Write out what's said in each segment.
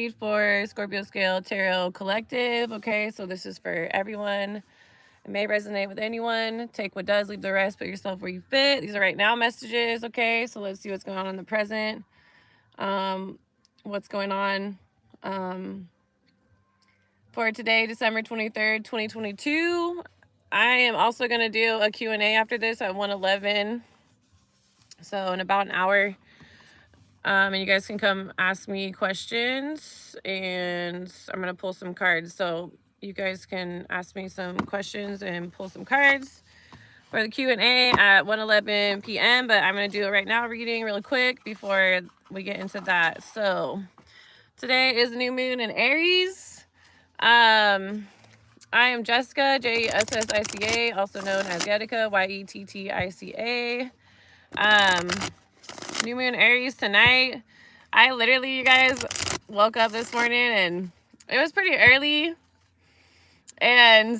read for Scorpio Scale Tarot Collective. Okay, so this is for everyone. It may resonate with anyone. Take what does, leave the rest, put yourself where you fit. These are right now messages. Okay, so let's see what's going on in the present. What's going on for today, December 23rd, 2022. I am also going to do a Q&A after this at 1:11. So in about an hour. And you guys can come ask me questions, and I'm going to pull some cards. So you guys can ask me some questions and pull some cards for the Q&A at 1:11 p.m. But I'm going to do it right now, reading really quick before we get into that. So today is new moon in Aries. I am Jessica, Jessica, also known as Yettica, Yettica. New moon Aries tonight. I literally, you guys, woke up this morning and it was pretty early, and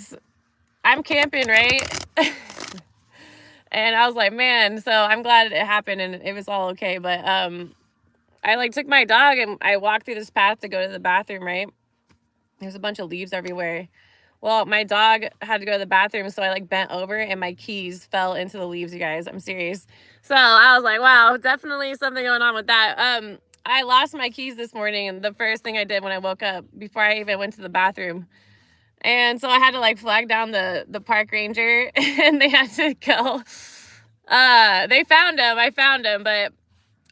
I'm camping, right? And I was like, man, so I'm glad it happened and it was all okay. But I like took my dog and I walked through this path to go to the bathroom, right? There's a bunch of leaves everywhere. Well, my dog had to go to the bathroom, so I like bent over and my keys fell into the leaves, you guys. I'm serious. So I was like, wow, definitely something going on with that. I lost my keys this morning, and the first thing I did when I woke up, before I even went to the bathroom. And so I had to like flag down the park ranger and they had to go. They found him. I found him, but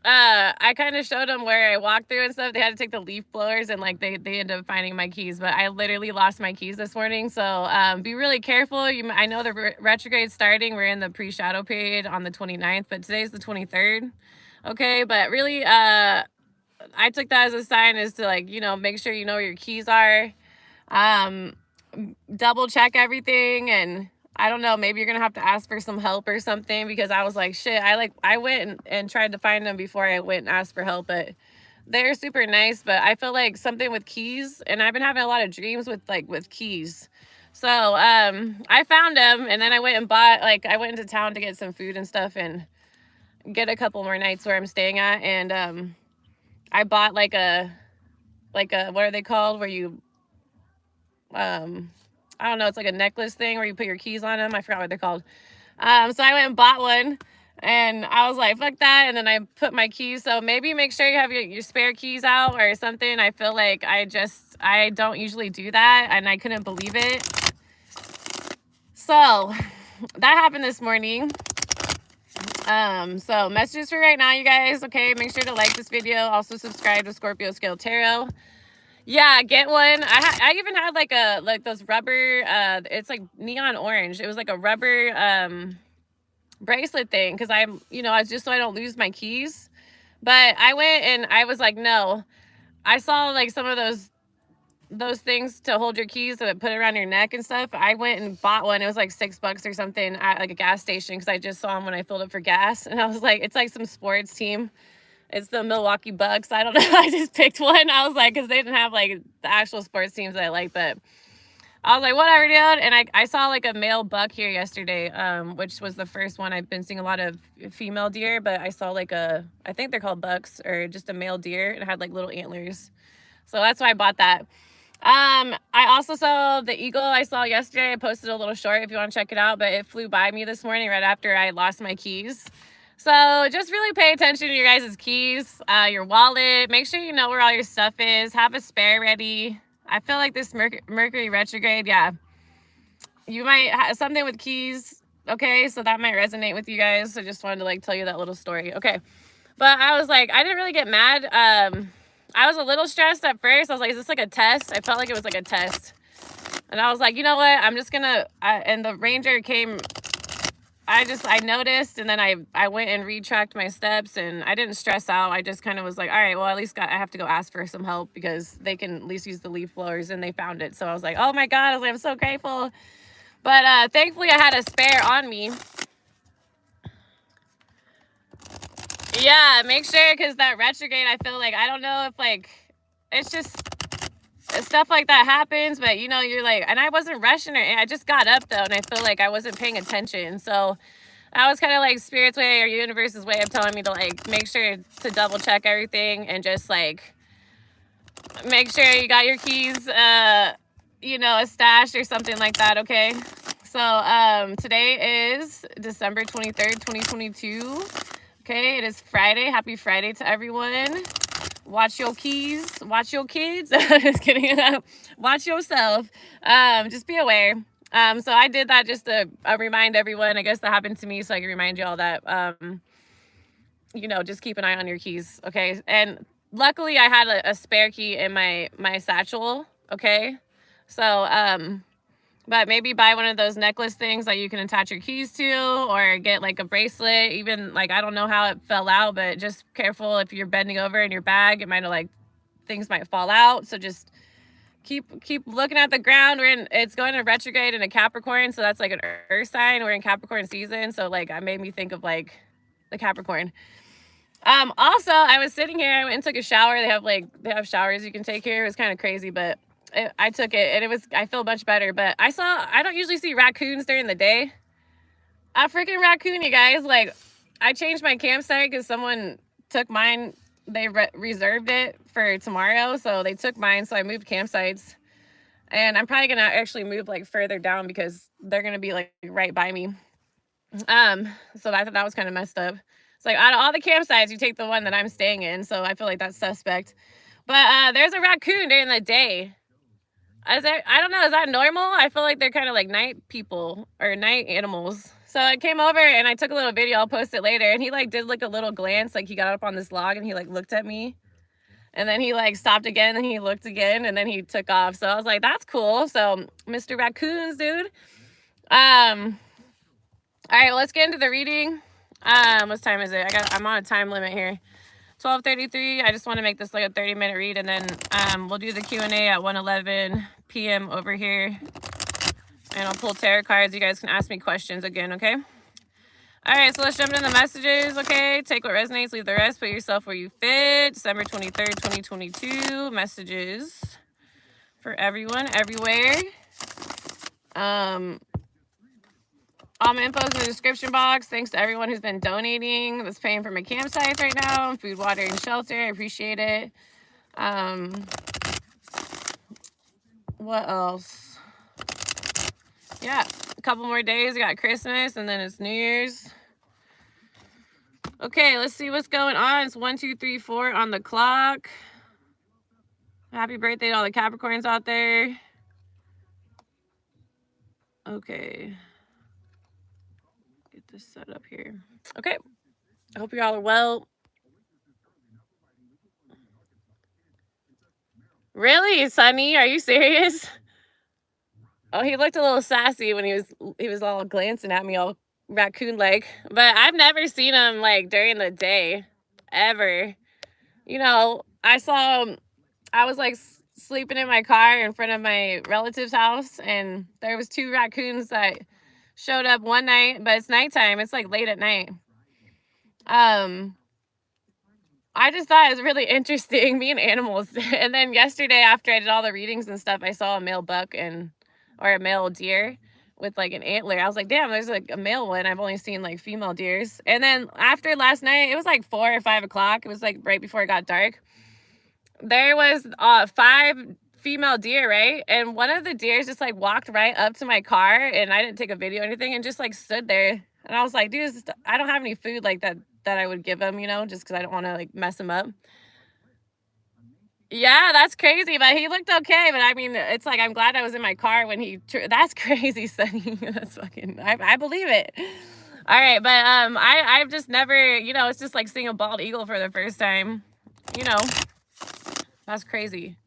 I kind of showed them where I walked through and stuff. They had to take the leaf blowers, and like they ended up finding my keys, but I literally lost my keys this morning. So be really careful. I know the retrograde starting. We're in the pre-shadow period on the 29th, but today's the 23rd. Okay, but really I took that as a sign, is to like, make sure you know where your keys are. Double check everything, and I don't know, maybe you're gonna have to ask for some help or something, because I was like, shit, I went and tried to find them before I went and asked for help, but they're super nice. But I feel like something with keys, and I've been having a lot of dreams with keys. So I found them, and then I went and bought, I went into town to get some food and stuff and get a couple more nights where I'm staying at, and I bought like a what are they called, where you I don't know, it's like a necklace thing where you put your keys on them. I forgot what they're called. So I went and bought one, and I was like, fuck that. And then I put my keys. So maybe make sure you have your spare keys out or something. I feel like I don't usually do that, and I couldn't believe it. So that happened this morning. So messages for right now, you guys. Okay, make sure to like this video. Also subscribe to Scorpio Scale Tarot. Yeah, get one. I even had like those rubber, it's like neon orange. It was like a rubber bracelet thing, because I just so I don't lose my keys. But I went and I was like, no. I saw like some of those things to hold your keys, to put it around your neck and stuff. I went and bought one. It was like $6 or something at like a gas station, because I just saw them when I filled up for gas, and I was like, it's like some sports team. It's the Milwaukee Bucks. I don't know. I just picked one. I was like, because they didn't have like the actual sports teams that I like, but I was like, whatever, dude. And I saw like a male buck here yesterday, which was the first one. I've been seeing a lot of female deer, but I saw like I think they're called bucks, or just a male deer. It had like little antlers. So that's why I bought that. I also saw the eagle I saw yesterday. I posted a little short if you want to check it out, but it flew by me this morning right after I lost my keys. So just really pay attention to your guys' keys, your wallet. Make sure you know where all your stuff is. Have a spare ready. I feel like this Mercury retrograde, yeah, you might have something with keys. Okay, so that might resonate with you guys. So just wanted to like tell you that little story. Okay, but I was like, I didn't really get mad. I was a little stressed at first. I was like, is this like a test? I felt like it was like a test. And I was like, you know what? I'm just gonna, and the ranger came. I noticed, and then I went and retracked my steps, and I didn't stress out. I just kind of was like, all right, well, at least I have to go ask for some help, because they can at least use the leaf blowers, and they found it. So I was like, oh my God, I was like, I'm so grateful. But thankfully I had a spare on me. Yeah, make sure, because that retrograde, I feel like, I don't know if like, it's just stuff like that happens, but you're like, and I wasn't rushing it. I just got up though, and I feel like I wasn't paying attention. So I was kind of like Spirit's way, or universe's way of telling me to like make sure to double check everything, and just like make sure you got your keys, you know, a stash or something like that, okay? So today is December 23rd, 2022. Okay, it is Friday. Happy Friday to everyone. Watch your keys, watch your kids. Just kidding. Watch yourself. Just be aware. So I did that just to remind everyone. I guess that happened to me, so I can remind you all that, you know, just keep an eye on your keys, okay? And luckily I had a spare key in my satchel, okay? So but maybe buy one of those necklace things that you can attach your keys to, or get like a bracelet. Even like, I don't know how it fell out, but just careful if you're bending over in your bag, it might have like, things might fall out. So just keep looking at the ground. It's going to retrograde in a Capricorn, so that's like an earth sign. We're in Capricorn season, so like, it made me think of like the Capricorn. Also, I was sitting here, I went and took a shower. They have showers you can take here. It was kind of crazy, but I took it and I feel much better. But I don't usually see raccoons during the day. A freaking raccoon, you guys. Like, I changed my campsite because someone took mine. They reserved it for tomorrow, so they took mine. So I moved campsites, and I'm probably gonna actually move like further down because they're gonna be like right by me. So I thought that was kind of messed up. It's like, out of all the campsites, you take the one that I'm staying in, so I feel like that's suspect. But there's a raccoon during the day. I don't know, is that normal? I feel like they're kind of like night people or night animals. So I came over and I took a little video. I'll post it later. And he like did like a little glance, like he got up on this log and he like looked at me. And then he like stopped again and he looked again and then he took off. So I was like, that's cool. So Mr. Raccoons, dude. All right, well, let's get into the reading. What time is it? I'm on a time limit here. 12:33. I just want to make this like a 30-minute read, and then we'll do the Q&A at 1:11 p.m. over here. And I'll pull tarot cards. You guys can ask me questions again, okay? All right, so let's jump into the messages, okay? Take what resonates, leave the rest, put yourself where you fit. December 23rd, 2022. Messages for everyone, everywhere. All my info is in the description box. Thanks to everyone who's been donating, that's paying for my campsites right now, food, water, and shelter. I appreciate it. What else? Yeah, a couple more days. We got Christmas, and then it's New Year's. Okay, let's see what's going on. It's 1, 2, 3, 4 on the clock. Happy birthday to all the Capricorns out there. Okay. Get this set up here. Okay. I hope you all are well. Really, Sonny? Are you serious? Oh, he looked a little sassy when he was all glancing at me all raccoon-like. But I've never seen him like during the day, ever. You know, I saw him, I was like sleeping in my car in front of my relative's house, and there was 2 raccoons that showed up one night, but it's nighttime. It's like late at night. I just thought it was really interesting, me and animals. And then yesterday, after I did all the readings and stuff, I saw a male buck or a male deer with like an antler. I was like, damn, there's like a male one. I've only seen like female deers. And then after last night, it was like 4 or 5 o'clock. It was like right before it got dark. There was 5 female deer, right? And one of the deers just like walked right up to my car, and I didn't take a video or anything, and just like stood there. And I was like, dude, I don't have any food like that I would give him, you know, just because I don't want to like mess him up. Yeah, that's crazy, but he looked okay. But I mean, it's like, I'm glad I was in my car when that's crazy, Sonny. That's fucking, I believe it. All right, but I've just never, you know, it's just like seeing a bald eagle for the first time, you know. That's crazy.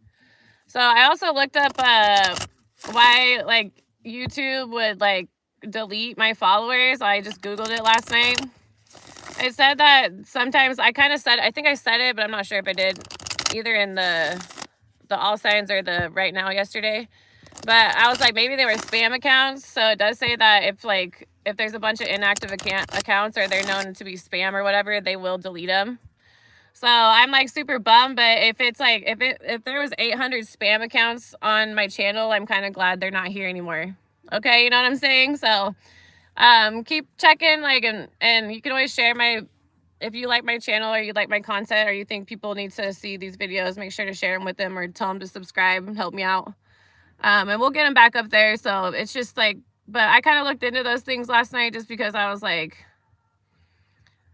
So I also looked up why like YouTube would like delete my followers. I just Googled it last night. It said that sometimes I think I said it, but I'm not sure if I did, either in the all signs or the right now yesterday. But I was like, maybe they were spam accounts. So it does say that if there's a bunch of inactive accounts or they're known to be spam or whatever, they will delete them. So I'm like super bummed, but if it's like, if there was 800 spam accounts on my channel, I'm kind of glad they're not here anymore. Okay, you know what I'm saying? So keep checking, like, and you can always share my if you like my channel or you like my content or you think people need to see these videos, make sure to share them with them or tell them to subscribe and help me out. And we'll get them back up there. So it's just like, but I kind of looked into those things last night just because I was like,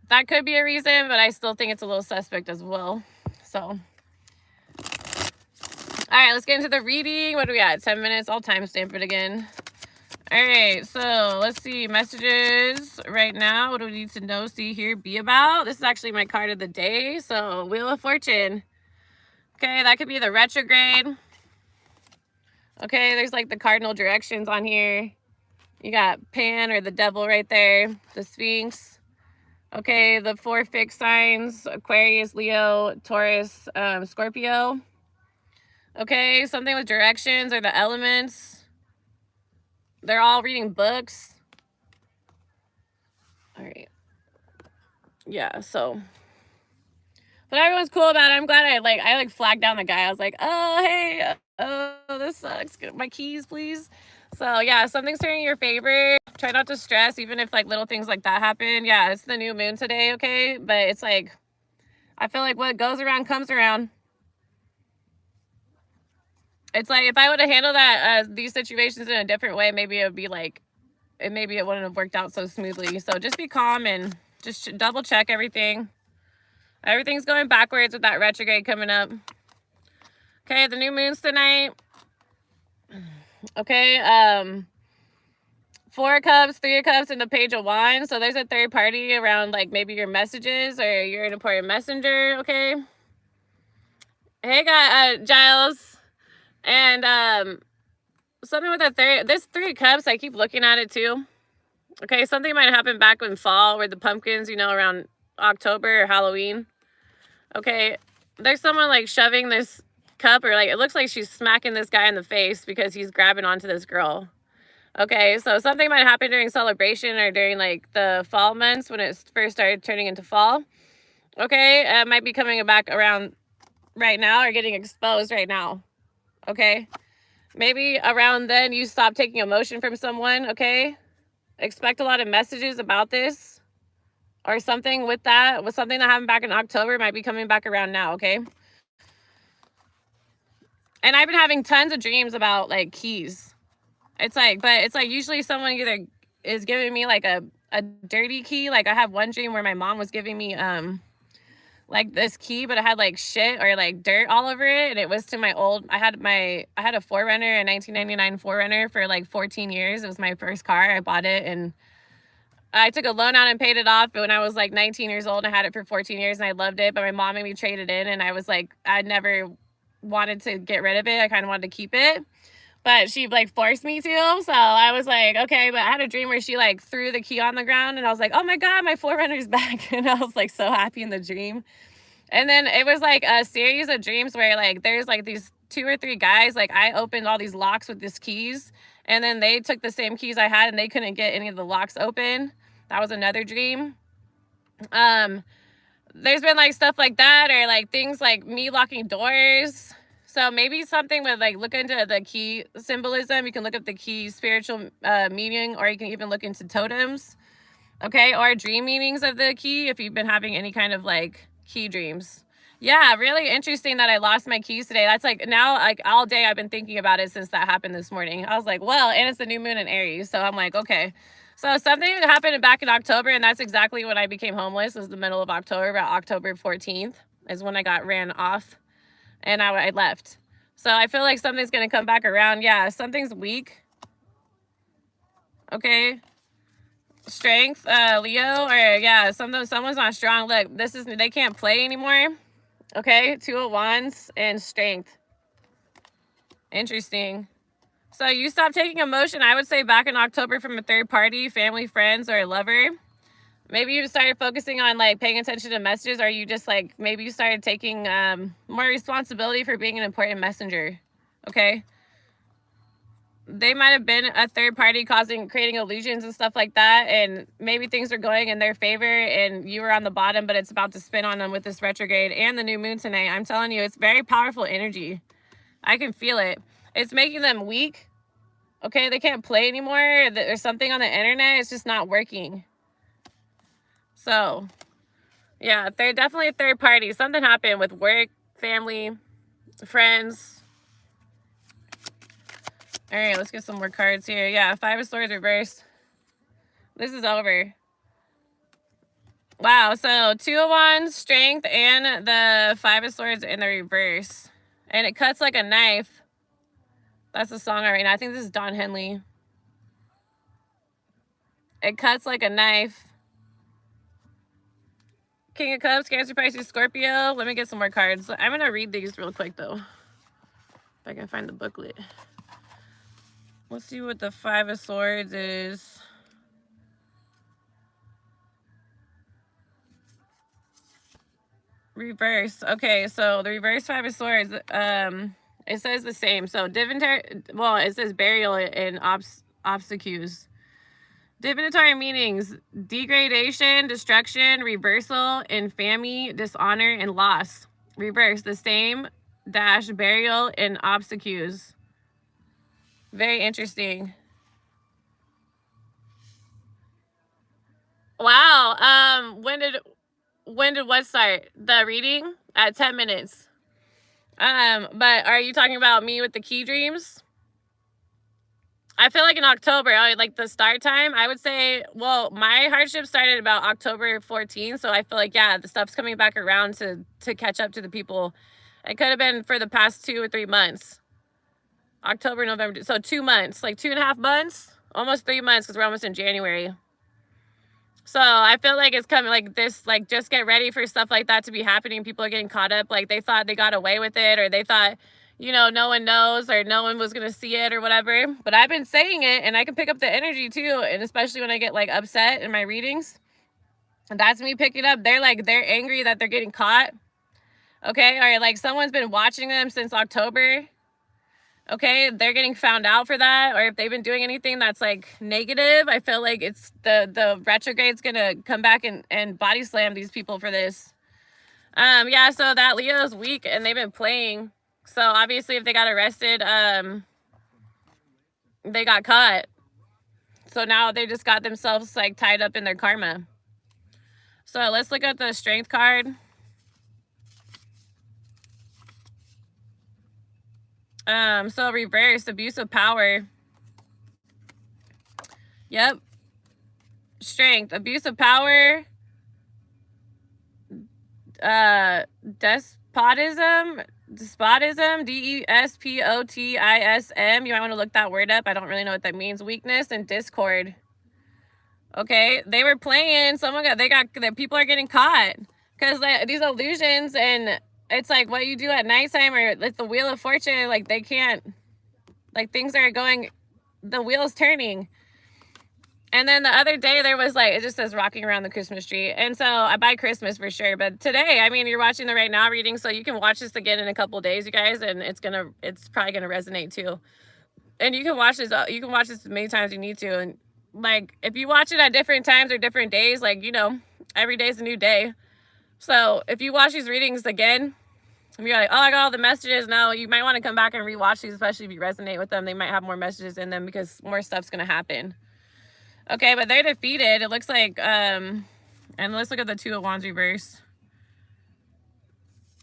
that could be a reason, but I still think it's a little suspect as well. So, all right, let's get into the reading. What do we got? 10 minutes. I'll timestamp it again. All right, so let's see. Messages right now. What do we need to know, see, hear, be about? This is actually my card of the day. So, Wheel of Fortune. Okay, that could be the retrograde. Okay, there's like the cardinal directions on here. You got Pan or the devil right there. The Sphinx. Okay, the 4 fixed signs, Aquarius, Leo, Taurus, Scorpio. Okay, something with directions or the elements. They're all reading books. All right. Yeah, so. But everyone's cool about it. I'm glad I flagged down the guy. I was like, oh, hey, oh, this sucks. Get my keys, please. So, yeah, something's turning in your favor. Try not to stress, even if, like, little things like that happen. Yeah, it's the new moon today, okay? But it's like, I feel like what goes around comes around. It's like, if I would have handled that, these situations in a different way, maybe it would be like, maybe it wouldn't have worked out so smoothly. So just be calm and just double check everything. Everything's going backwards with that retrograde coming up. Okay, the new moon's tonight. Okay, 4 of Cups, 3 of Cups, and the Page of Wands. So there's a third party around, like, maybe your messages or you're an important messenger, okay? Hey, Giles. And, something with this 3 of Cups, I keep looking at it, too. Okay, something might happen back in fall where the pumpkins, you know, around October or Halloween. Okay, there's someone, like, shoving this cup, or, like, it looks like she's smacking this guy in the face because he's grabbing onto this girl. Okay, so something might happen during celebration or during, like, the fall months when it first started turning into fall. Okay, it might be coming back around right now or getting exposed right now. Okay, maybe around then you stop taking emotion from someone. Okay, expect a lot of messages about this or something with that. With something that happened back in October might be coming back around now. Okay. And I've been having tons of dreams about, like, keys. It's like, but it's like usually someone either is giving me like a dirty key. Like I have one dream where my mom was giving me like this key, but it had like shit or like dirt all over it, and it was to my old, I had a 4Runner, a 1999 4Runner for like 14 years. It was my first car. I bought it and I took a loan out and paid it off, but when I was like 19 years old, I had it for 14 years and I loved it, but my mom made me trade it in, and I was like, I never wanted to get rid of it. I kind of wanted to keep it, but she like forced me to. So I was like, okay. But I had a dream where she like threw the key on the ground, and I was like, oh my God, my 4Runner's back. And I was like so happy in the dream. And then it was like a series of dreams where like there's like these 2 or 3 guys, like I opened all these locks with these keys, and then they took the same keys I had and they couldn't get any of the locks open. That was another dream. There's been like stuff like that, or like things like me locking doors. So maybe something with like, look into the key symbolism. You can look up the key spiritual meaning, or you can even look into totems. Okay, or dream meanings of the key if you've been having any kind of like key dreams. Yeah, really interesting that I lost my keys today. That's like, now like all day I've been thinking about it since that happened this morning. I was like, well, and it's the new moon in Aries. So I'm like, okay. So something happened back in October, and that's exactly when I became homeless. It was the middle of October, about October 14th is when I got ran off. And I left. So I feel like something's going to come back around. Yeah, something's weak. Okay. Strength, Leo, or yeah, someone's not strong. Look, they can't play anymore. Okay, 2 of Wands and strength. Interesting. So you stopped taking emotion, I would say, back in October from a third party, family, friends, or a lover. Maybe you started focusing on like paying attention to messages, or you just like, maybe you started taking more responsibility for being an important messenger. Okay. They might have been a third party creating illusions and stuff like that. And maybe things are going in their favor and you were on the bottom, but it's about to spin on them with this retrograde and the new moon tonight. I'm telling you, it's very powerful energy. I can feel it. It's making them weak. Okay. They can't play anymore. There's something on the internet. It's just not working. So Yeah, they're definitely a third party. Something happened with work, family, friends. All right, let's get some more cards here. Yeah, 5 of Swords reversed. This is over. Wow, so 2 of Wands, Strength, and the 5 of Swords in the reverse. And it cuts like a knife. That's the song right now. I think this is Don Henley. It cuts like a knife. King of Cups, Cancer, Pisces, Scorpio. Let me get some more cards. I'm going to read these real quick, though. If I can find the booklet. Let's see what the 5 of Swords is. Reverse. Okay, so the reverse 5 of Swords, it says the same. So divinatory, well, it says burial in obsequies. Divinatory meanings: degradation, destruction, reversal, infamy, dishonor, and loss. Reverse, the same, dash, burial, and obsequies. Very interesting. Wow. When did what start? The reading? At 10 minutes. But are you talking about me with the key dreams? I feel like in October, like the start time, I would say, well, my hardship started about October 14th. So I feel like, yeah, the stuff's coming back around to catch up to the people. It could have been for the past 2 or 3 months. October, November. So 2 months, like 2.5 months, almost 3 months, because we're almost in January. So I feel like it's coming like this, like just get ready for stuff like that to be happening. People are getting caught up. Like they thought they got away with it, or they thought, you know, no one knows, or no one was going to see it or whatever. But I've been saying it, and I can pick up the energy too. And especially when I get like upset in my readings, that's me picking up. They're angry that they're getting caught. Okay. Or like someone's been watching them since October. Okay, they're getting found out for that, or if they've been doing anything that's like negative, I feel like it's the retrograde's gonna come back and body slam these people for this. Yeah, so that Leo's weak and they've been playing. So obviously if they got arrested, they got caught. So now they just got themselves like tied up in their karma. So let's look at the Strength card. So reverse, abuse of power. Yep. Strength, abuse of power. Despotism, despotism, you might want to look that word up. I don't really know what that means. Weakness and discord. Okay, they were playing. The people are getting caught because these illusions, and it's like what you do at nighttime, or like the Wheel of Fortune. Like they can't, like things are going, the wheel's turning. And then the other day there was like, it just says rocking around the Christmas tree. And so I buy Christmas for sure. But today, I mean, you're watching the Right Now reading, so you can watch this again in a couple days, you guys, and it's probably gonna resonate too. And you can watch this as many times as you need to. And like if you watch it at different times or different days, like, you know, every day's a new day. So if you watch these readings again and you're like, oh, I got all the messages, no, you might want to come back and rewatch these, especially if you resonate with them. They might have more messages in them because more stuff's gonna happen. Okay, but they're defeated. It looks like, and let's look at the 2 of Wands reverse.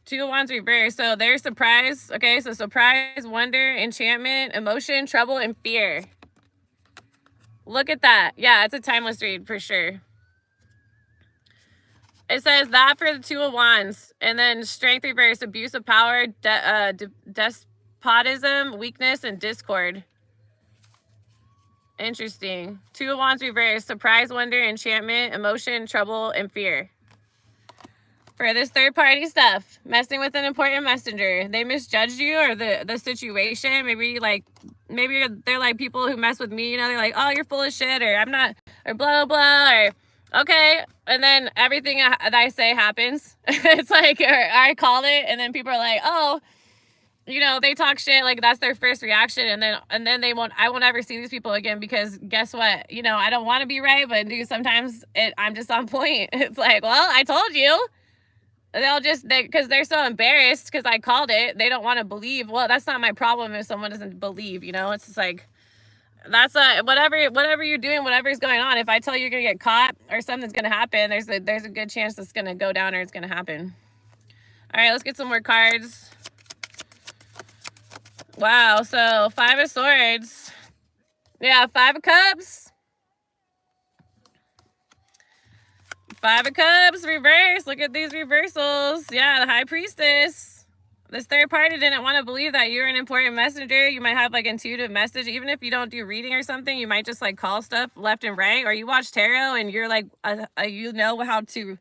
2 of Wands reverse. So there's surprise. Okay, so surprise, wonder, enchantment, emotion, trouble, and fear. Look at that. Yeah, it's a timeless read for sure. It says that for the 2 of Wands. And then Strength reverse, abuse of power, despotism, weakness, and discord. Interesting. 2 of Wands reverse, surprise, wonder, enchantment, emotion, trouble, and fear. For this third party stuff, messing with an important messenger. They misjudged you or the situation. Maybe they're like people who mess with me, you know, they're like, oh, you're full of shit, or I'm not, or blah, blah, or okay. And then everything that I say happens. It's like, or I call it, and then people are like, oh, you know, they talk shit, like that's their first reaction, and then I won't ever see these people again, because guess what? You know, I don't want to be right, but dude, sometimes I'm just on point. It's like, well, I told you. Because they're so embarrassed because I called it, they don't want to believe. Well, that's not my problem if someone doesn't believe, you know? It's just like, That's whatever you're doing, whatever's going on. If I tell you you're gonna get caught or something's gonna happen, there's a good chance it's gonna go down or it's gonna happen. All right, let's get some more cards. Wow, so 5 of Swords. Yeah, 5 of Cups. 5 of Cups, reverse. Look at these reversals. Yeah, the High Priestess. This third party didn't want to believe that you're an important messenger. You might have like intuitive message. Even if you don't do reading or something, you might just like call stuff left and right. Or you watch tarot and you're like, you know how to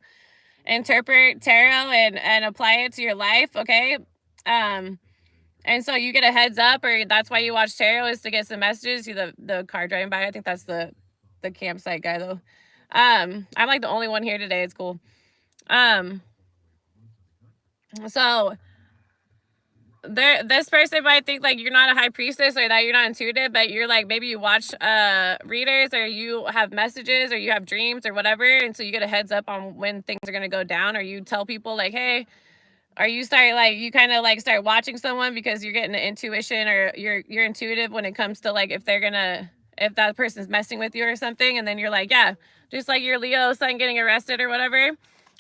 interpret tarot and apply it to your life, okay? And so you get a heads up, or that's why you watch tarot, is to get some messages. See the car driving by. I think that's the campsite guy though. I'm like the only one here today. It's cool. So this person might think like you're not a high priestess or that you're not intuitive, but you're like, maybe you watch readers, or you have messages, or you have dreams or whatever, and so you get a heads up on when things are going to go down, or you tell people like, hey, or you start like, you kind of like start watching someone because you're getting an intuition, or you're intuitive when it comes to like if that person's messing with you or something, and then you're like, yeah, just like your Leo son getting arrested or whatever.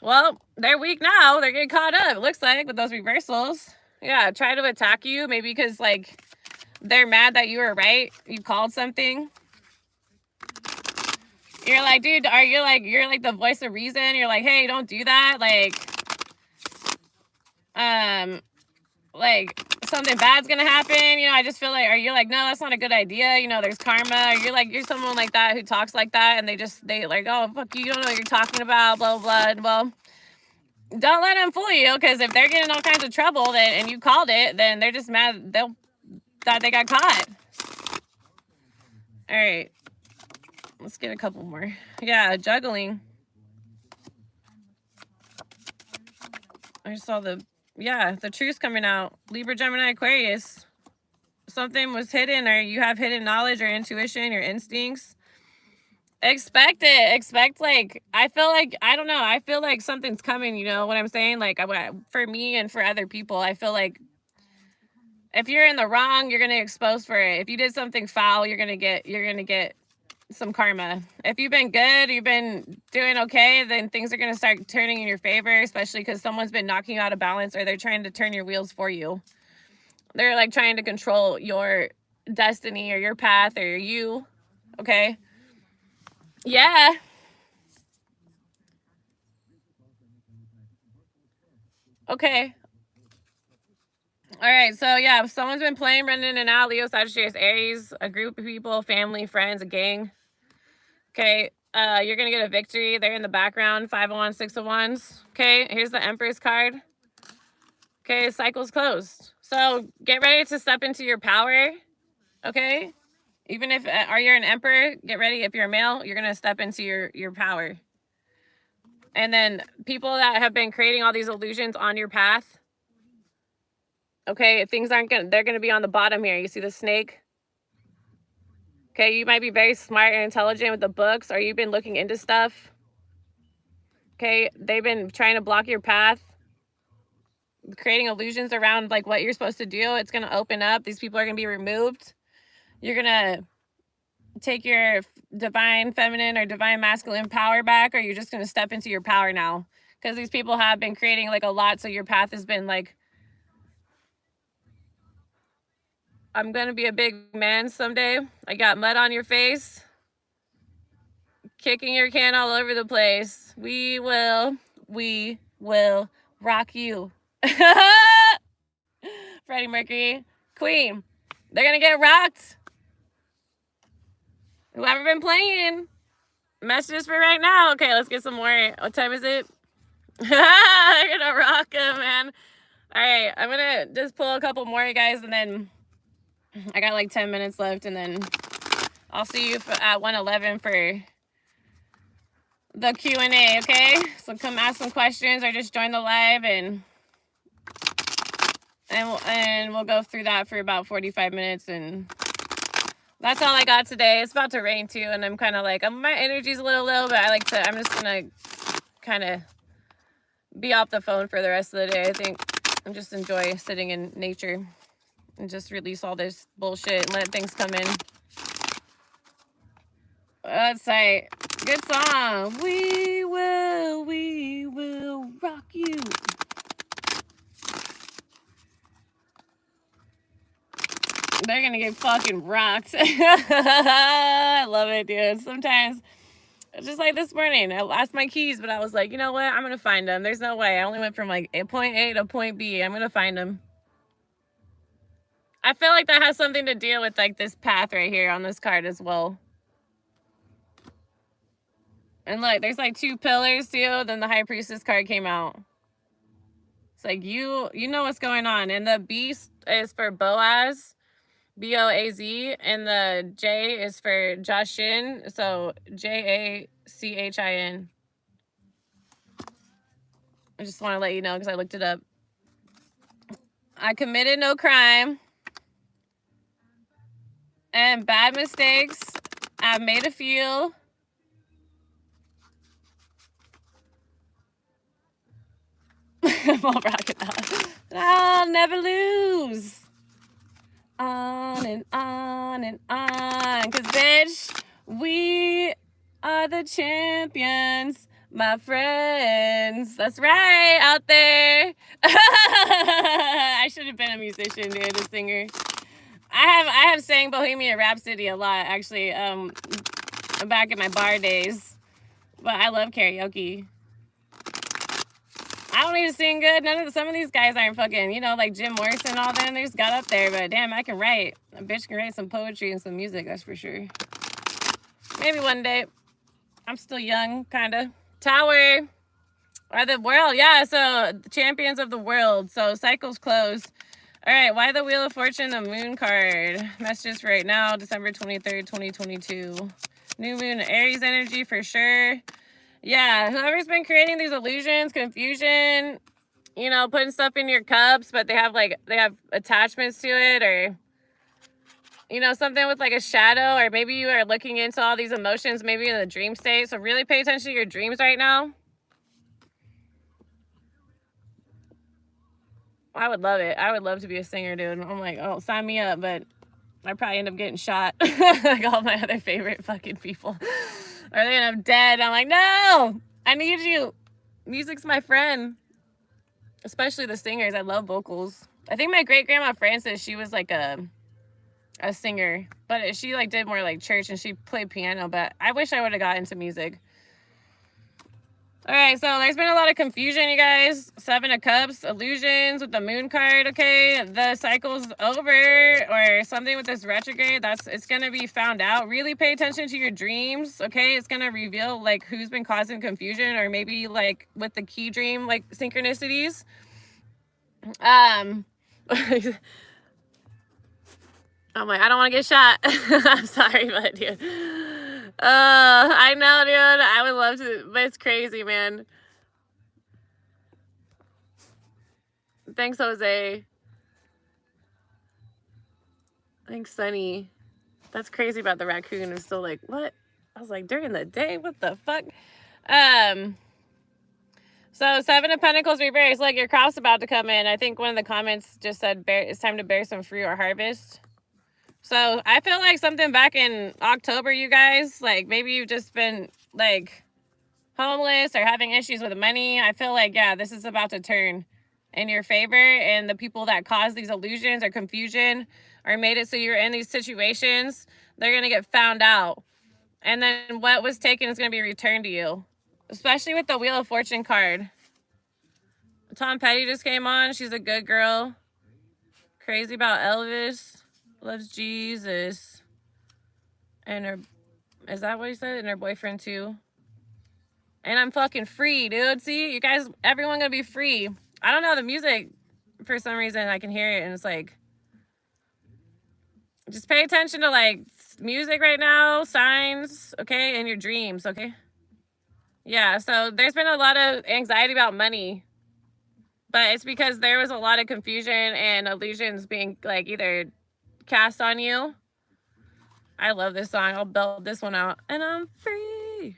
Well, they're weak now. They're getting caught up, it looks like, with those reversals. Yeah, try to attack you, maybe because like they're mad that you were right. You called something. You're like, dude, you're like the voice of reason. You're like, hey, don't do that. Like something bad's gonna happen. You know, I just feel like, or you're like, no, that's not a good idea. You know, there's karma. Or you're someone like that who talks like that, and they like, oh, fuck you don't know what you're talking about, blah, blah, blah. Well, don't let them fool you, because if they're getting all kinds of trouble and you called it, then they're just mad that they got caught. All right. Let's get a couple more. Yeah, juggling. I saw the truth's coming out. Libra, Gemini, Aquarius. Something was hidden, or you have hidden knowledge or intuition, your instincts. Expect it. Expect, like, I feel like, I don't know, I feel like something's coming, you know what I'm saying? Like, for me and for other people, I feel like if you're in the wrong, you're going to expose for it. If you did something foul, you're going to get some karma. If you've been good, you've been doing okay, then things are going to start turning in your favor, especially because someone's been knocking you out of balance, or they're trying to turn your wheels for you. They're like trying to control your destiny or your path or you, okay? Yeah. Okay. All right, so yeah, if someone's been playing, running in and out, Leo, Sagittarius, Aries, a group of people, family, friends, a gang. Okay, you're going to get a victory. They're in the background, 5 of Wands, 6 of Wands. Okay, here's the Empress card. Okay, cycle's closed. So get ready to step into your power, okay? Even if you're an emperor, get ready. If you're a male, you're going to step into your power. And then people that have been creating all these illusions on your path, okay, things aren't going to, they're going to be on the bottom here. You see the snake? Okay, you might be very smart and intelligent with the books, or you've been looking into stuff. Okay, they've been trying to block your path, creating illusions around like what you're supposed to do. It's going to open up. These people are going to be removed. You're going to take your divine feminine or divine masculine power back, or you're just going to step into your power now, because these people have been creating like a lot. So your path has been like, I'm going to be a big man someday. I got mud on your face, kicking your can all over the place. We will rock you. Freddie Mercury, Queen. They're going to get rocked. Whoever been playing, messages for right now. Okay, let's get some more. What time is it? They're going to rock them, man. All right, I'm going to just pull a couple more, guys, and then I got like 10 minutes left, and then I'll see you at 1:11 for the Q&A, okay? So come ask some questions or just join the live, and we'll go through that for about 45 minutes, and that's all I got today. It's about to rain too, and I'm kind of like, my energy's a little low, but I'm just gonna kind of be off the phone for the rest of the day, I think, and just enjoy sitting in nature and just release all this bullshit and let things come in. that's tight. Good song. We will rock you. They're gonna get fucking rocked. I love it, dude. Sometimes, just like this morning, I lost my keys, but I was like, you know what? I'm gonna find them. There's no way. I only went from like point A to point B. I'm gonna find them. I feel like that has something to do with like this path right here on this card as well. And look, there's like 2 pillars too. Then the High Priestess card came out. It's like you know what's going on. And the beast is for Boaz. B-O-A-Z, and the J is for Jachin, so J-A-C-H-I-N. I just want to let you know because I looked it up. I committed no crime and bad mistakes. I've made a few. I'm all rocking out. I'll never lose. On and on and on. Because, bitch, we are the champions, my friends. That's right, out there. I should have been a musician, dude, a singer. I have sang Bohemian Rhapsody a lot, actually, back in my bar days. But I love karaoke. I don't need to sing good. Some of these guys aren't fucking, you know, like Jim Morrison and all them. They just got up there, but damn, I can write. A bitch can write some poetry and some music, that's for sure. Maybe one day. I'm still young, kind of. Tower. Or the world. Yeah, so champions of the world. So cycles close. All right, why the Wheel of Fortune, the Moon card? Messages for right now, December 23rd, 2022. New Moon, Aries energy for sure. Yeah, whoever's been creating these illusions, confusion, you know, putting stuff in your cups, but they have attachments to it, or, you know, something with like a shadow, or maybe you are looking into all these emotions, maybe in the dream state. So really pay attention to your dreams right now. I would love it. I would love to be a singer, dude. I'm like, oh, sign me up, but I'd probably end up getting shot like all my other favorite fucking people. Or they end up dead. I'm like, no, I need you. Music's my friend. Especially the singers. I love vocals. I think my great-grandma Frances, she was like a singer. But she like did more like church, and she played piano. But I wish I would have got into music. All right, so there's been a lot of confusion, you guys. 7 of Cups, illusions with the Moon card, okay? The cycle's over, or something with this retrograde. It's going to be found out. Really pay attention to your dreams, okay? It's going to reveal, like, who's been causing confusion, or maybe, like, with the key dream, like, synchronicities. I'm like, I don't want to get shot. I'm sorry, but, dude. I know, dude. I would love to, but it's crazy, man. Thanks, Jose. Thanks, Sunny. That's crazy about the raccoon. It's still like, what? I was like, during the day? What the fuck? So 7 of Pentacles reverse. Look, your crop's about to come in. I think one of the comments just said it's time to bear some fruit or harvest. So I feel like something back in October, you guys, like maybe you've just been like homeless or having issues with money. I feel like, yeah, this is about to turn in your favor, and the people that caused these illusions or confusion or made it so you're in these situations, they're going to get found out. And then what was taken is going to be returned to you, especially with the Wheel of Fortune card. Tom Petty just came on. She's a good girl. Crazy about Elvis. Loves Jesus. And her, is that what he said? And her boyfriend too. And I'm fucking free, dude. See, you guys, everyone gonna be free. I don't know, the music, for some reason I can hear it, and it's like, just pay attention to like music right now, signs, okay, and your dreams, okay? Yeah, so there's been a lot of anxiety about money, but it's because there was a lot of confusion and illusions being like either cast on you. I love this song. I'll belt this one out. And I'm free.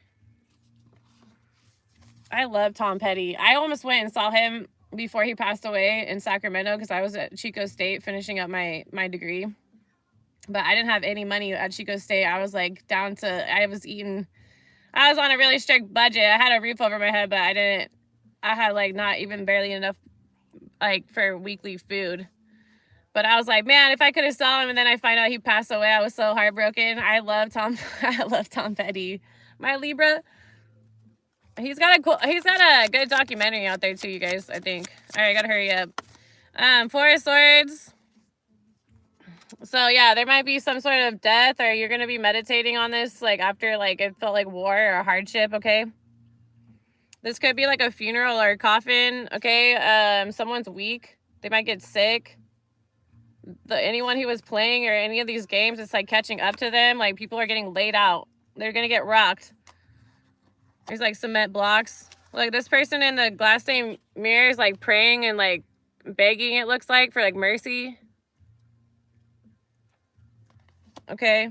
I love Tom Petty. I almost went and saw him before he passed away in Sacramento because I was at Chico State finishing up my degree. But I didn't have any money at Chico State. I was like down to, I was on a really strict budget. I had a roof over my head, but I had like not even barely enough like for weekly food. But I was like, man, if I could have saw him and then I find out he passed away, I was so heartbroken. I love Tom Petty. My Libra. He's got a good documentary out there too, you guys, I think. All right, I gotta hurry up. Four of Swords. So yeah, there might be some sort of death, or you're gonna be meditating on this like after like it felt like war or hardship, okay? This could be like a funeral or a coffin, okay? Someone's weak. They might get sick. Anyone who was playing or any of these games, it's like catching up to them. Like people are getting laid out. They're gonna get rocked. There's like cement blocks. Like this person in the glass stained mirror is like praying and like begging, it looks like, for like mercy. Okay.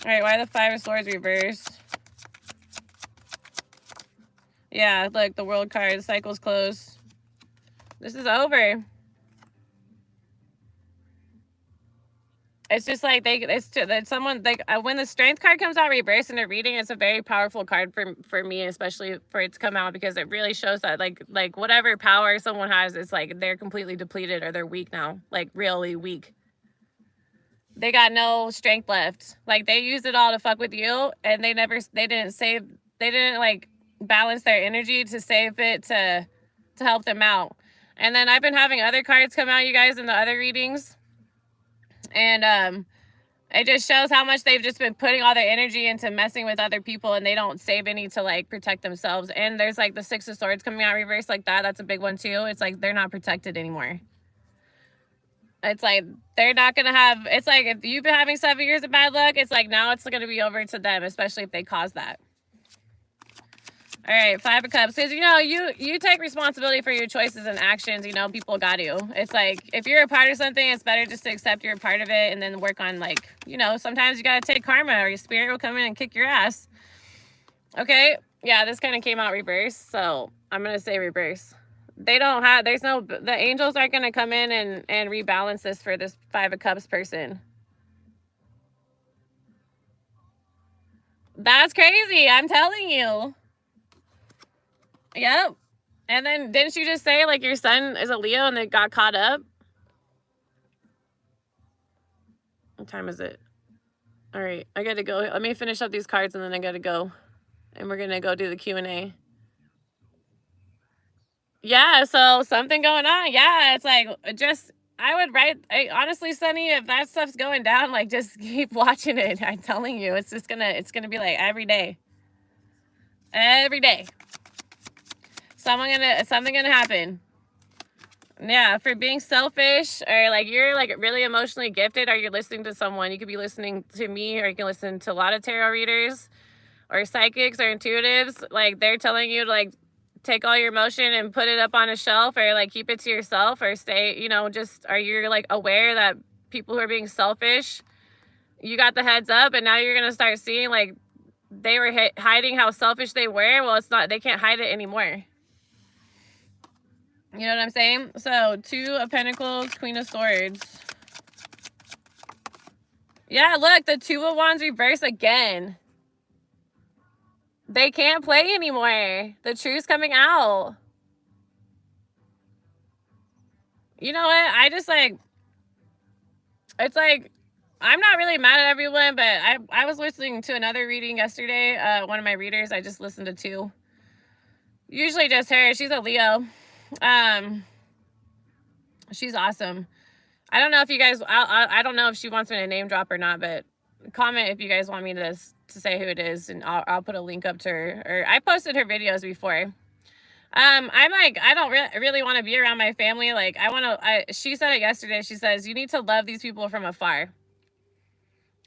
All right, why the Five of Swords reversed? Yeah, look, the World card, the cycle's closed. This is over. It's just like someone like when the Strength card comes out reversed in a reading, it's a very powerful card for me, especially for it to come out, because it really shows that like whatever power someone has, it's like they're completely depleted or they're weak now, like really weak. They got no strength left. Like they used it all to fuck with you, and they didn't like balance their energy to save it to help them out. And then I've been having other cards come out, you guys, in the other readings. And it just shows how much they've just been putting all their energy into messing with other people, and they don't save any to like protect themselves. And there's like the Six of Swords coming out reversed like that. That's a big one too. It's like they're not protected anymore. It's like they're not gonna have, it's like if you've been having 7 years of bad luck, it's like now it's gonna be over to them, especially if they cause that. All right, Five of Cups. Because, you know, you take responsibility for your choices and actions. You know, people got you. It's like, if you're a part of something, it's better just to accept you're a part of it and then work on, like, you know, sometimes you got to take karma or your spirit will come in and kick your ass. Okay? Yeah, this kind of came out reverse, so I'm going to say reverse. They don't have, the angels aren't going to come in and rebalance this for this Five of Cups person. That's crazy. I'm telling you. Yep. And then didn't you just say like your son is a Leo and they got caught up? What time is it? All right, I gotta go. Let me finish up these cards and then I gotta go. And we're gonna go do the Q&A. Yeah, so something going on. Yeah, it's like honestly, Sunny, if that stuff's going down, like just keep watching it. I'm telling you, it's gonna be like every day. Every day. Something gonna happen. Yeah, for being selfish, or like you're like really emotionally gifted, or you're listening to someone. You could be listening to me, or you can listen to a lot of tarot readers or psychics or intuitives. Like they're telling you to like take all your emotion and put it up on a shelf, or like keep it to yourself, or stay, you know, just, are you like aware that people who are being selfish, you got the heads up, and now you're gonna start seeing like they were hiding how selfish they were. Well, it's not, they can't hide it anymore. You know what I'm saying? So, Two of Pentacles, Queen of Swords. Yeah, look, the Two of Wands reverse again. They can't play anymore. The truth's coming out. You know what? I just like, it's like, I'm not really mad at everyone, but I was listening to another reading yesterday. One of my readers, I just listened to two. Usually just her. She's a Leo. She's awesome. I don't know if you guys, I don't know if she wants me to name drop or not, but comment if you guys want me to say who it is, and I'll put a link up to her. Or I posted her videos before. I'm like, I don't really want to be around my family. Like she said it yesterday. She says, you need to love these people from afar.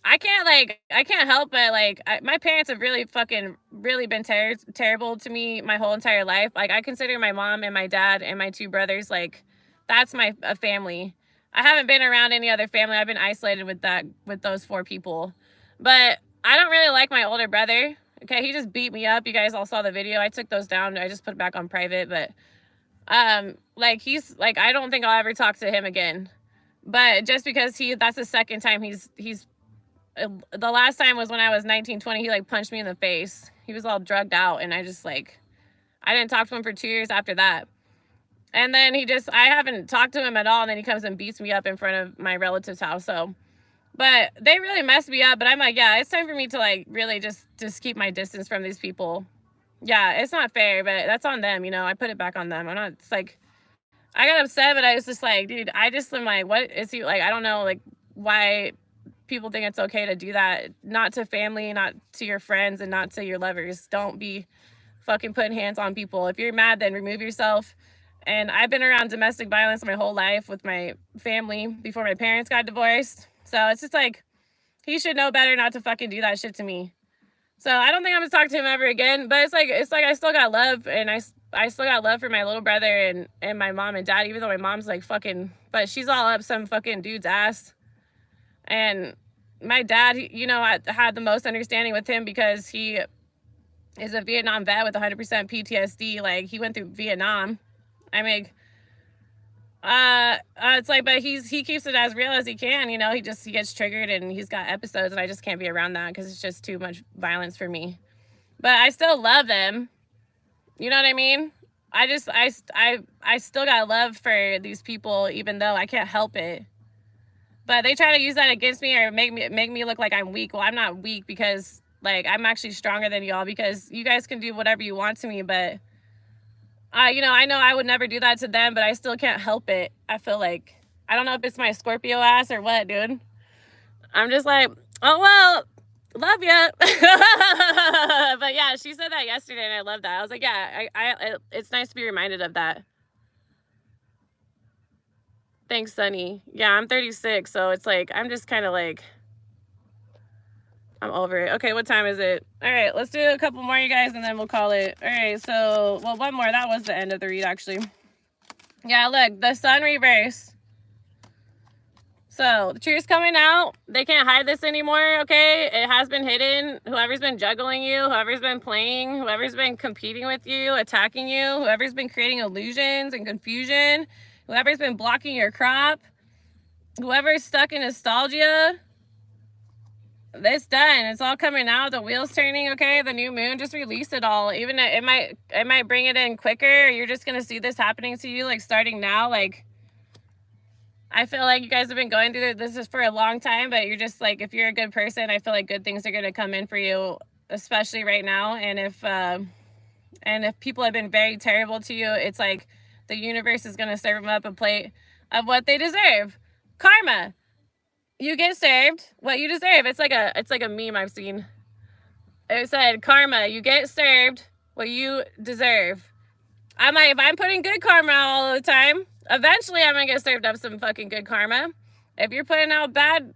I can't help but like, my parents have really been terrible to me my whole entire life. Like I consider my mom and my dad and my two brothers, like that's my family. I haven't been around any other family. I've been isolated with those four people. But I don't really like my older brother. Okay, he just beat me up. You guys all saw the video. I took those down. I just put it back on private. But like he's like, I don't think I'll ever talk to him again. But just because that's the second time he's the last time was when I was 19, 20. He like punched me in the face. He was all drugged out, and I just like, I didn't talk to him for 2 years after that. And then I haven't talked to him at all. And then he comes and beats me up in front of my relative's house. So, but they really messed me up. But I'm like, yeah, it's time for me to like really just keep my distance from these people. Yeah, it's not fair, but that's on them. You know, I put it back on them. I'm not, it's like, I got upset, but I was just like, dude, I just am like, what is he like? I don't know, like, why people think it's okay to do that. Not to family, not to your friends, and not to your lovers. Don't be fucking putting hands on people. If you're mad, then remove yourself. And I've been around domestic violence my whole life with my family before my parents got divorced. So it's just like, he should know better not to fucking do that shit to me. So I don't think I'm gonna talk to him ever again. But it's like I still got love, and I still got love for my little brother and my mom and dad, even though my mom's like fucking, but she's all up some fucking dude's ass. And my dad, you know, I had the most understanding with him because he is a Vietnam vet with 100% PTSD. Like, he went through Vietnam. I mean, it's like, but he keeps it as real as he can, you know. He gets triggered and he's got episodes, and I just can't be around that because it's just too much violence for me. But I still love them. You know what I mean? I still got love for these people, even though I can't help it. But they try to use that against me or make me look like I'm weak. Well, I'm not weak, because like, I'm actually stronger than y'all, because you guys can do whatever you want to me, but you know I would never do that to them, but I still can't help it. I feel like, I don't know if it's my Scorpio ass or what, dude. I'm just like, oh, well, love ya. But yeah, she said that yesterday, and I love that. I was like, yeah, it's nice to be reminded of that. Thanks, Sunny. Yeah, I'm 36, so it's like, I'm just kind of like, I'm over it. Okay, what time is it? All right, let's do a couple more, you guys, and then we'll call it. All right, so, well, one more. That was the end of the read, actually. Yeah, look, the sun reverse. So, the truth's coming out. They can't hide this anymore, okay? It has been hidden. Whoever's been juggling you, whoever's been playing, whoever's been competing with you, attacking you, whoever's been creating illusions and confusion, whoever's been blocking your crop, whoever's stuck in nostalgia, it's done. It's all coming out. The wheel's turning, okay? The new moon just released it all. Even it might bring it in quicker. You're just gonna see this happening to you, like, starting now. Like, I feel like you guys have been going through this for a long time, but you're just like, if you're a good person, I feel like good things are gonna come in for you, especially right now. And if people have been very terrible to you, it's like the universe is gonna serve them up a plate of what they deserve. Karma. You get served what you deserve. It's like a meme I've seen. It said, karma, you get served what you deserve. I'm like, if I'm putting good karma out all the time, eventually I'm gonna get served up some fucking good karma. If you're putting out bad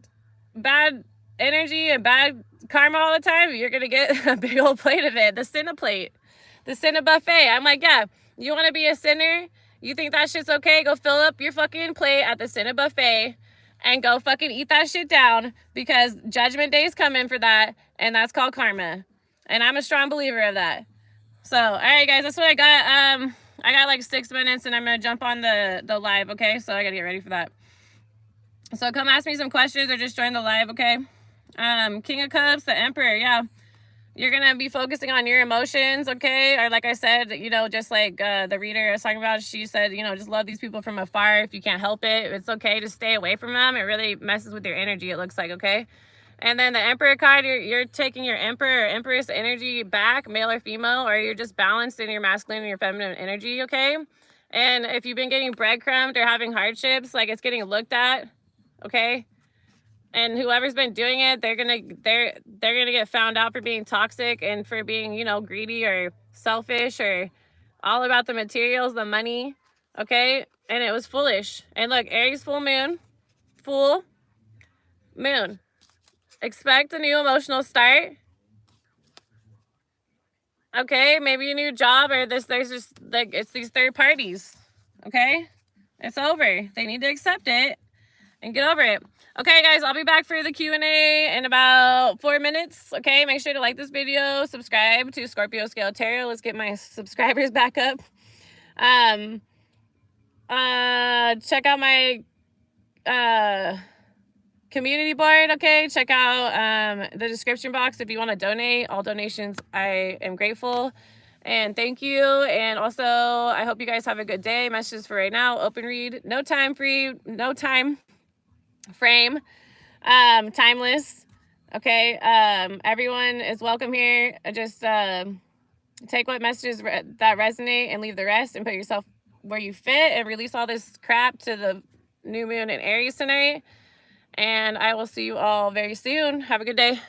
energy and bad karma all the time, you're gonna get a big old plate of it. The Cinna plate. The Cinna buffet. I'm like, yeah, you wanna be a sinner? You think that shit's okay? Go fill up your fucking plate at the Cinna buffet and go fucking eat that shit down, because judgment day is coming for that, and that's called karma. And I'm a strong believer of that. So, all right, guys, that's what I got. I got like 6 minutes, and I'm gonna jump on the live, okay? So I gotta get ready for that. So come ask me some questions or just join the live, okay? King of Cups, the Emperor, yeah. You're gonna be focusing on your emotions, okay? Or like I said, you know, just like the reader I was talking about, she said, you know, just love these people from afar. If you can't help it, it's okay to stay away from them. It really messes with your energy, it looks like, okay? And then the Emperor card, you're taking your Emperor or Empress energy back, male or female, or you're just balanced in your masculine and your feminine energy, okay? And if you've been getting breadcrumbed or having hardships, like, it's getting looked at, okay? And whoever's been doing it, they're gonna get found out for being toxic and for being, you know, greedy or selfish or all about the materials, the money, okay? And it was foolish. And look, Aries full moon, expect a new emotional start. Okay, maybe a new job, or there's just like, it's these third parties, okay? It's over. They need to accept it and get over it. Okay, guys, I'll be back for the Q&A in about 4 minutes, okay? Make sure to like this video, subscribe to Scorpioscaletarot. Let's get my subscribers back up. Check out my community board. Okay, check out the description box if you want to donate. All donations, I am grateful and thank you. And also, I hope you guys have a good day. Messages for right now: open read, no time frame, timeless. Okay, everyone is welcome here. Just take what messages that resonate and leave the rest, and put yourself where you fit, and release all this crap to the new moon in Aries tonight. And I will see you all very soon. Have a good day.